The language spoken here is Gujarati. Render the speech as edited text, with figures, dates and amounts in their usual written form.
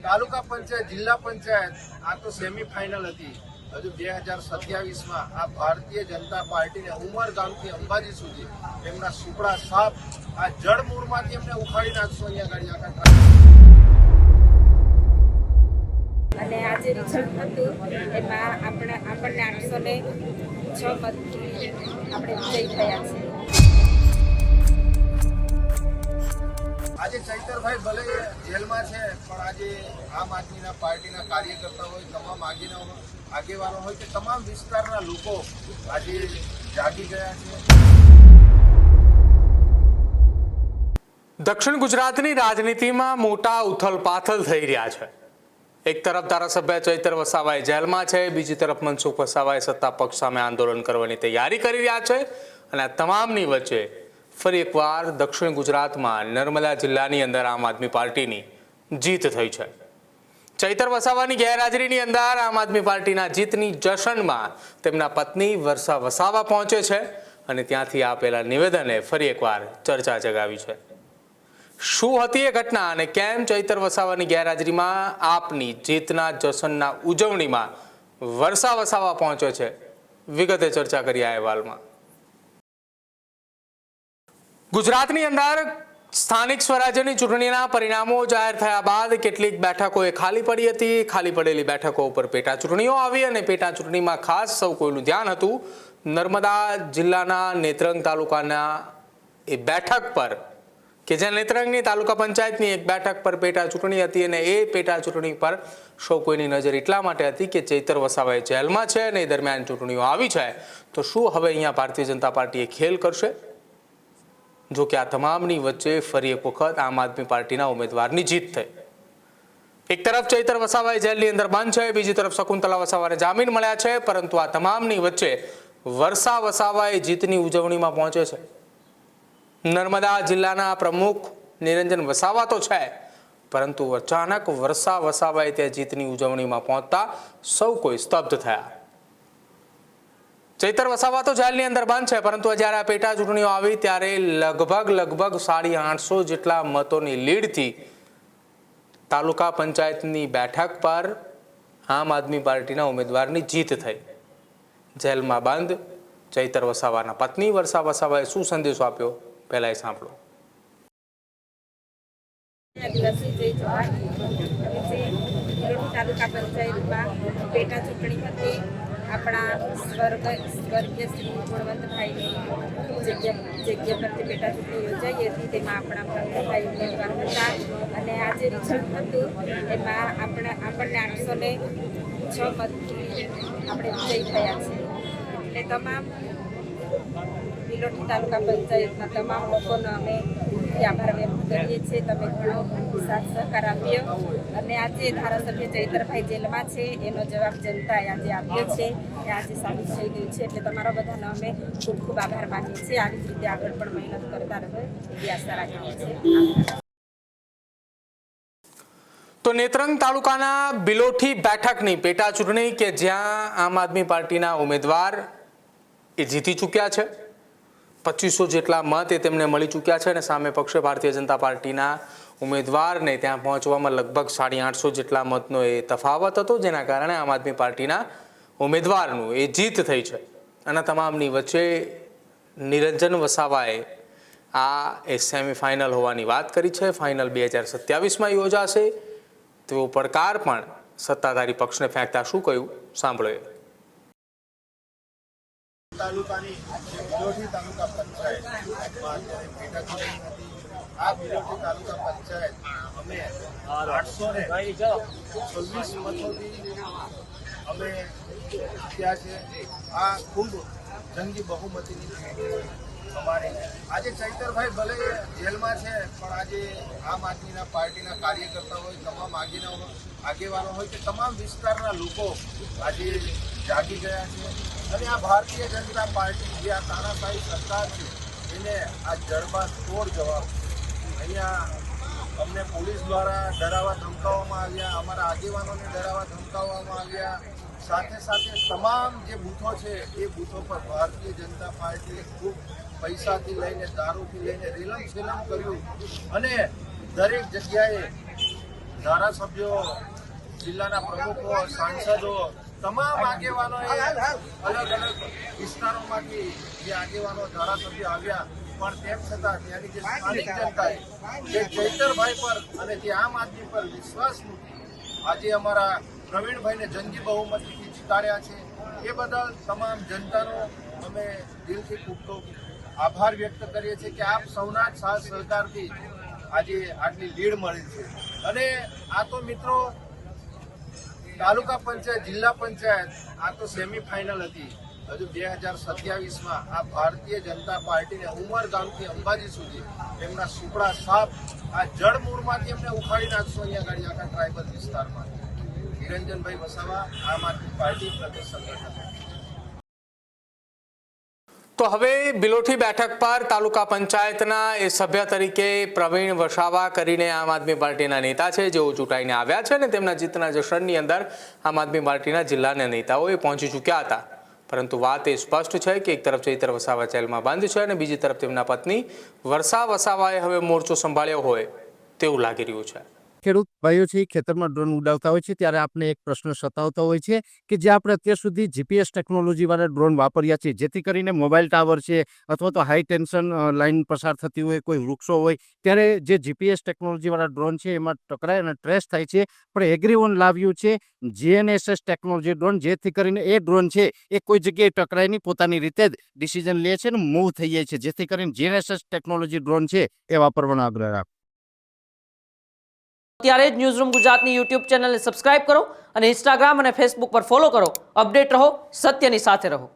તાલુકા પંચાયત જિલ્લા પંચાયત આ તો સેમીફાઇનલ હતી। હજુ 2027 આ ભારતીય જનતા પાર્ટીને ઉમરગામથી અંબાજી સુધી એમના સુપડા સાપ આ જળમૂળમાંથી એમને ઉખાડી નાખશો અહીંયા ગાડી આખા। અને આજે રિઝલ્ટ હતું એમાં આપણને 806 મતથી આપણે વિજય થયા છે। આજે ચૈતરભાઈ ભલે જેલમાં છે પણ આજે આમ આદમીના પાર્ટીના કાર્યકર્તા હોય, તમામ આગેવાનો હોય કે તમામ વિસ્તારના લોકો આજે જાગી ગયા છે। દક્ષિણ ગુજરાતની રાજનીતિમાં મોટા ઉથલપાથલ થઈ રહ્યા છે। એક તરફ ધારાસભ્ય ચૈતર વસાવાએ જેલમાં છે, બીજી તરફ મનસુખ વસાવાએ સત્તા પક્ષ સામે આંદોલન કરવાની તૈયારી કરી રહ્યા છે અને આ તમામની વચ્ચે ફરી એકવાર દક્ષિણ ગુજરાતમાં નર્મદા જિલ્લાની અંદર આમ આદમી પાર્ટીની જીત થઈ છે। ચૈતર વસાવાની ગેરહાજરીની અંદર આમ આદમી પાર્ટીના જીતની જશ્નમાં તેમના પત્ની વર્ષા વસાવા પહોંચે છે અને ત્યાંથી આપેલા નિવેદને ફરી એકવાર ચર્ચા જગાવી છે। શું હતી એ ઘટના અને કેમ ચૈતર વસાવાની ગેરહાજરીમાં આપની જીતના જશ્નના ઉજવણીમાં વર્ષા વસાવા પહોંચે છે, વિગતે ચર્ચા કરી આ અહેવાલમાં। ગુજરાતની અંદર સ્થાનિક સ્વરાજ્યની ચૂંટણીના પરિણામો જાહેર થયા બાદ કેટલીક બેઠકો ખાલી પડી હતી। ખાલી પડેલી બેઠકો ઉપર પેટા ચૂંટણીઓ આવી અને પેટા ચૂંટણીમાં ખાસ સૌ કોઈનું ધ્યાન હતું નર્મદા જિલ્લાના નેત્રંગ તાલુકાના એ બેઠક પર કે જે નેત્રંગની તાલુકા પંચાયતની એક બેઠક પર પેટા ચૂંટણી હતી અને એ પેટા ચૂંટણી પર સૌ કોઈની નજર એટલા માટે હતી કે ચૈતર વસાવાએ જેલમાં છે અને એ દરમિયાન ચૂંટણીઓ આવી છે, તો શું હવે અહીંયા ભારતીય જનતા પાર્ટીએ ખેલ કરશે? જો કે આ તમામની વચ્ચે ફરી એક વખત આમ આદમી પાર્ટીના ઉમેદવારની જીત થઈ। એક તરફ ચૈતર વસાવાએ જેલની અંદર બંધ છે, બીજી તરફ શકુંતલા વસાવાને જામીન મળ્યા છે, પરંતુ આ તમામની વચ્ચે વર્ષા વસાવાએ જીતની ઉજવણીમાં પહોંચે છે। નર્મદા જિલ્લાના પ્રમુખ નિરંજન વસાવા તો છે, પરંતુ અચાનક વર્ષા વસાવાએ ત્યાં જીતની ઉજવણીમાં પહોંચતા સૌ કોઈ સ્તબ્ધ થયા। ચૈતર વસાવા તો જેલની અંદર બંધ છે, પરંતુ જ્યારે આ પેટા ચૂંટણીઓ આવી ત્યારે લગભગ 850 જેટલા મતોની લીડથી તાલુકા પંચાયતની બેઠક પર આમ આદમી પાર્ટીના ઉમેદવારની જીત થઈ। જેલમાં બંધ ચૈતર વસાવાના પત્ની વર્ષા વસાવાએ શું સંદેશો આપ્યો, પહેલા એ સાંભળો। તાલુકા પંચાયતમાં પેટા ચૂંટણી હતી। આપણા સ્વર્ગીય શ્રી ગુણવંતભાઈની જગ્યા પરથી પેટા ચૂંટણી યોજાઈ હતી, તેમાં આપણા પ્રમુખભાઈ ઉમેદવાર હતા અને આજે રિઝલ્ટ હતું એમાં આપણને 806 મતથી આપણે વિજય થયા છે। એટલે તમામ બિલોટી તાલુકા પંચાયતના તમામ લોકોનો અમે આભાર વ્યક્ત કરીએ છીએ। તમે ઘણો સાથ સહકાર આપ્યો અને આજે ધારાસભ્ય ચૈતરભાઈ જેલમાં છે એનો જવાબ જનતાએ આજે આપ્યો છે, એ આજે સાબિત થઈ ગયું છે। એટલે તમારા બધાનો અમે ખૂબ ખૂબ આભાર માનીએ છીએ। આવી જ રીતે આગળ પણ મહેનત કરતા રહે એવી આશા રાખીએ છીએ। તો નેત્રંગ તાલુકાના બિલોઠી બેઠકની પેટા ચૂંટણી કે જ્યાં આમ આદમી પાર્ટીના ઉમેદવાર એ જીતી ચૂક્યા છે, 2500 જેટલા મત એ તેમને મળી ચૂક્યા છે અને સામે પક્ષે ભારતીય જનતા પાર્ટીના ઉમેદવારને ત્યાં પહોંચવામાં લગભગ 850 જેટલા મતનો એ તફાવત હતો, જેના કારણે આમ આદમી પાર્ટીના ઉમેદવારનું એ જીત થઈ છે। અને તમામની વચ્ચે નિરંજન વસાવાએ આ એ સેમીફાઇનલ હોવાની વાત કરી છે। ફાઇનલ 2027માં યોજાશે તેવો પડકાર પણ સત્તાધારી પક્ષને ફેંકતા શું કહ્યું, સાંભળો। તાલુકાની બિલોઠી તાલુકા પંચાયતમાં પેટા ચૂંટણી હતી। આ બિલોઠી તાલુકા પંચાયત અમે 826 મતોથી અમે જીત્યા છે। આ ખૂબ જંગી બહુમતીની અમારી આજે ચૈતરભાઈ ભલે જેલમાં છે પણ આજે આમ આદમીના પાર્ટીના કાર્યકર્તા હોય, તમામ આગેવાનો હોય કે તમામ વિસ્તારના લોકો આજે જાગી ગયા છે અને આ ભારતીય જનતા પાર્ટી જે આ તાનાશાહી સરકાર છે એને આ જડબાં તોડ જવાબ। અહીંયા અમને પોલીસ દ્વારા ડરાવવા ધમકાવવામાં આવ્યા, અમારા આગેવાનોને ડરાવવા ધમકાવવામાં આવ્યા, સાથે સાથે તમામ જે બૂથો છે એ બૂથો પર ભારતીય જનતા પાર્ટીએ ખૂબ પૈસાથી લઈને દારૂથી લઈને રેલમ છેલમ કર્યું અને દરેક જગ્યાએ ધારાસભ્યો, જિલ્લાના પ્રમુખો, સાંસદો, તમામ આગેવાનોએ અલગ અલગ વિસ્તારોમાંથી જે આગેવાનો ધારાસભ્યો આવ્યા, પણ તેમ છતાં ત્યાંની જે સ્થાનિક જનતાએ જે ચૈતરભાઈ પર અને જે આમ આદમી પર વિશ્વાસ મૂકી આજે અમારા પ્રવીણભાઈને જંગી બહુમતીથી જીતાડ્યા છે, એ બદલ તમામ જનતાનો અમે દિલથી ખૂબ ખૂબ આભાર વ્યક્ત કરીએ છીએ કે આપ સૌના સાથ સહકારથી આજે આટલી લીડ મળી છે. અને આ તો મિત્રો તાલુકા પંચાયત, જિલ્લા પંચાયત, આ તો સેમીફાઇનલ હતી. હજુ 2027માં આ ભારતીય જનતા પાર્ટીને ઉમરગામથી અંબાજી સુધી એમના સુપડા સાપ આ જળમૂળમાંથી એમને ઉખાડી નાખશો અહીંયા ગાડી આખા ટ્રાઇબલ વિસ્તારમાં. નિરંજનભાઈ વસાવા, આમ આદમી પાર્ટી પ્રદેશ સંગઠન. તો હવે બિલોઠી બેઠક પર તાલુકા પંચાયતના એ સભ્ય તરીકે પ્રવીણ વસાવા કરીને આમ આદમી પાર્ટીના નેતા છે, જેઓ ચૂંટાઈને આવ્યા છે અને તેમના જીતના જશ્નની અંદર આમ આદમી પાર્ટીના જિલ્લાના નેતાઓ એ પહોંચી ચૂક્યા હતા. પરંતુ વાત એ સ્પષ્ટ છે કે એક તરફ ચૈતર વસાવા જેલમાં બંધ છે અને બીજી તરફ તેમના પત્ની વર્ષા વસાવાએ હવે મોરચો સંભાળ્યો હોય તેવું લાગી રહ્યું છે. ખેડૂત ભાઈઓ છે ખેતરમાં ડ્રોન ઉડાવતા હોય છે ત્યારે આપણે એક પ્રશ્ન સતાવતો હોય છે કે જે આપણે અત્યાર સુધી જીપીએસ ટેકનોલોજીવાળા ડ્રોન વાપર્યા છે, જેથી કરીને મોબાઈલ ટાવર છે અથવા તો હાઈ ટેન્શન લાઇન પસાર થતી હોય, કોઈ વૃક્ષો હોય, ત્યારે જે જીપીએસ ટેકનોલોજીવાળા ડ્રોન છે એમાં ટકરાય અને ટ્રેસ થાય છે. પણ એગ્રીઓન લાવ્યું છે GNSS ટેકનોલોજી ડ્રોન, જેથી કરીને એ ડ્રોન છે એ કોઈ જગ્યાએ ટકરાય નહીં, પોતાની રીતે જ ડિસિઝન લે છે અને મૂવ થઈ જાય છે, જેથી કરીને GNSS ટેકનોલોજી ડ્રોન છે એ વાપરવાનો આગ્રહ રાખો. અત્યારે જ ન્યૂઝરૂમ ગુજરાતની યુટ્યુબ ચેનલને સબસ્ક્રાઇબ કરો અને ઇન્સ્ટાગ્રામ અને ફેસબુક પર ફોલો કરો. અપડેટ રહો, સત્યની સાથે રહો.